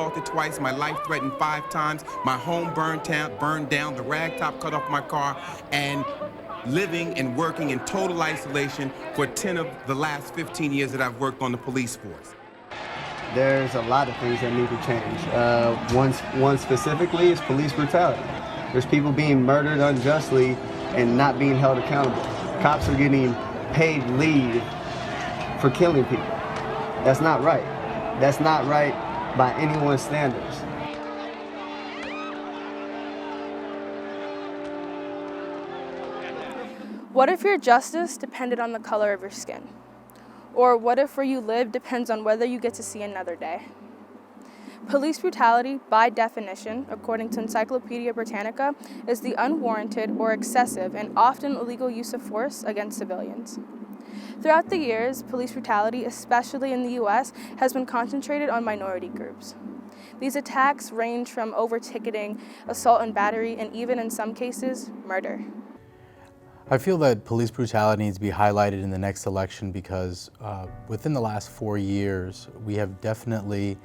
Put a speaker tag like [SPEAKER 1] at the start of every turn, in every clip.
[SPEAKER 1] assaulted twice, my life threatened 5 times, my home burned down, the rag top cut off my car, and living and working in total isolation for 10 of the last 15 years that I've worked on the police force.
[SPEAKER 2] There's a lot of things that need to change. One specifically is police brutality. There's people being murdered unjustly and not being held accountable. Cops are getting paid leave for killing people. That's not right. That's not right by anyone's standards.
[SPEAKER 3] What if your justice depended on the color of your skin? Or what if where you live depends on whether you get to see another day? Police brutality, by definition, according to Encyclopedia Britannica, is the unwarranted or excessive and often illegal use of force against civilians. Throughout the years, police brutality, especially in the U.S., has been concentrated on minority groups. These attacks range from over-ticketing, assault and battery, and even in some cases, murder.
[SPEAKER 4] I feel that police brutality needs to be highlighted in the next election because within the last 4 years, we have definitely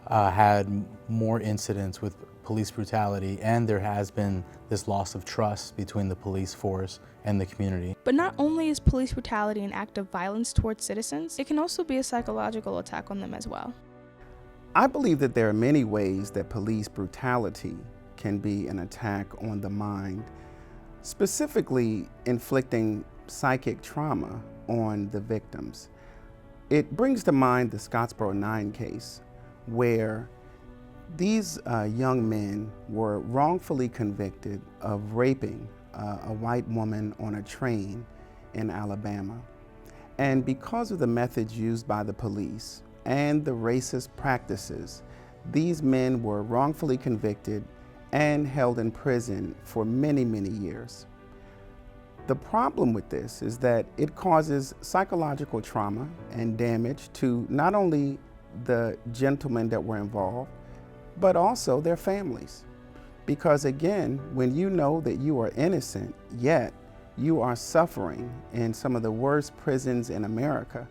[SPEAKER 4] had more incidents with police brutality, and there has been this loss of trust between the police force and the community.
[SPEAKER 3] But not only is police brutality an act of violence towards citizens, it can also be a psychological attack on them as well.
[SPEAKER 5] I believe that there are many ways that police brutality can be an attack on the mind, specifically inflicting psychic trauma on the victims. It brings to mind the Scottsboro 9 case, where these young men were wrongfully convicted of raping a white woman on a train in Alabama. And because of the methods used by the police and the racist practices, these men were wrongfully convicted and held in prison for many, many years. The problem with this is that it causes psychological trauma and damage to not only the gentlemen that were involved, but also their families. Because again, when you know that you are innocent, yet you are suffering in some of the worst prisons in America,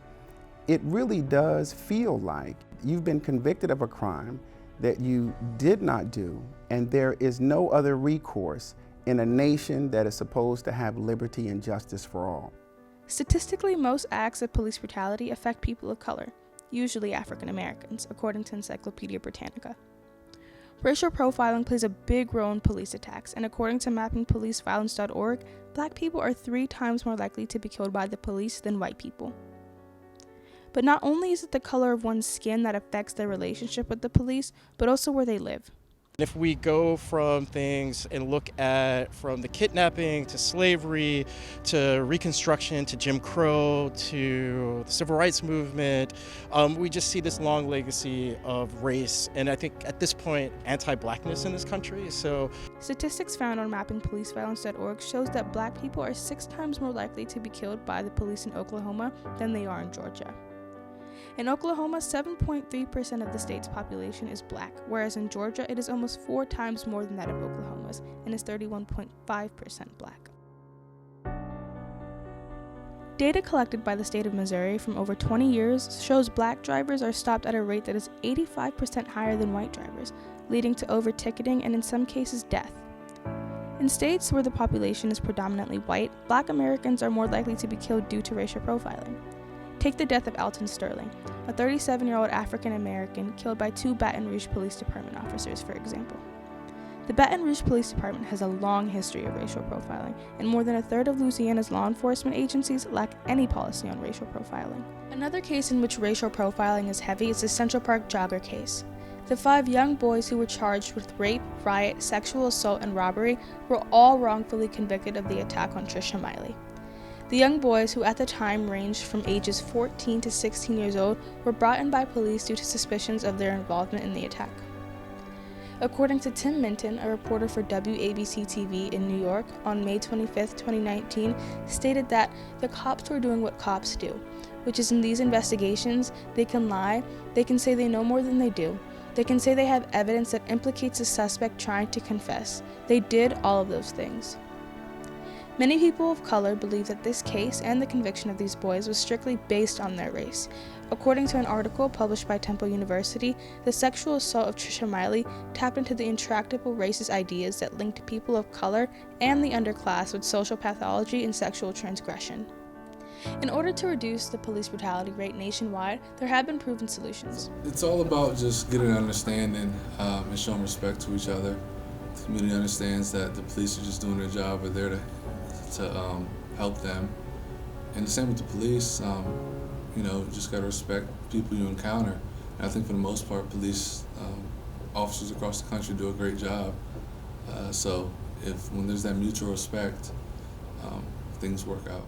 [SPEAKER 5] it really does feel like you've been convicted of a crime that you did not do, and there is no other recourse in a nation that is supposed to have liberty and justice for all.
[SPEAKER 3] Statistically, most acts of police brutality affect people of color, usually African Americans, according to Encyclopedia Britannica. Racial profiling plays a big role in police attacks, and according to mappingpoliceviolence.org, Black people are 3 times more likely to be killed by the police than white people. But not only is it the color of one's skin that affects their relationship with the police, but also where they live.
[SPEAKER 6] If we go from things and look at from the kidnapping to slavery to Reconstruction to Jim Crow to the Civil Rights Movement, we just see this long legacy of race and I think at this point anti-Blackness in this country. So
[SPEAKER 3] statistics found on mappingpoliceviolence.org shows that Black people are 6 times more likely to be killed by the police in Oklahoma than they are in Georgia. In Oklahoma, 7.3% of the state's population is Black, whereas in Georgia, it is almost 4 times more than that of Oklahoma's, and is 31.5% Black. Data collected by the state of Missouri from over 20 years shows Black drivers are stopped at a rate that is 85% higher than white drivers, leading to over-ticketing and in some cases death. In states where the population is predominantly white, Black Americans are more likely to be killed due to racial profiling. Take the death of Alton Sterling, a 37-year-old African American killed by 2 Baton Rouge Police Department officers, for example. The Baton Rouge Police Department has a long history of racial profiling, and more than a third of Louisiana's law enforcement agencies lack any policy on racial profiling. Another case in which racial profiling is heavy is the Central Park jogger case. The 5 young boys who were charged with rape, riot, sexual assault, and robbery were all wrongfully convicted of the attack on Trisha Miley. The young boys, who at the time ranged from ages 14 to 16 years old, were brought in by police due to suspicions of their involvement in the attack. According to Tim Minton, a reporter for WABC-TV in New York, on May 25, 2019, stated that the cops were doing what cops do, which is in these investigations, they can lie, they can say they know more than they do, they can say they have evidence that implicates a suspect trying to confess. They did all of those things. Many people of color believe that this case and the conviction of these boys was strictly based on their race. According to an article published by Temple University, the sexual assault of Trisha Miley tapped into the intractable racist ideas that linked people of color and the underclass with social pathology and sexual transgression. In order to reduce the police brutality rate nationwide, there have been proven solutions.
[SPEAKER 7] It's all about just getting an understanding and showing respect to each other. The community understands that the police are just doing their job. We're there to help them. And the same with the police. You just got to respect people you encounter. And I think for the most part, police officers across the country do a great job. So when there's that mutual respect, things work out.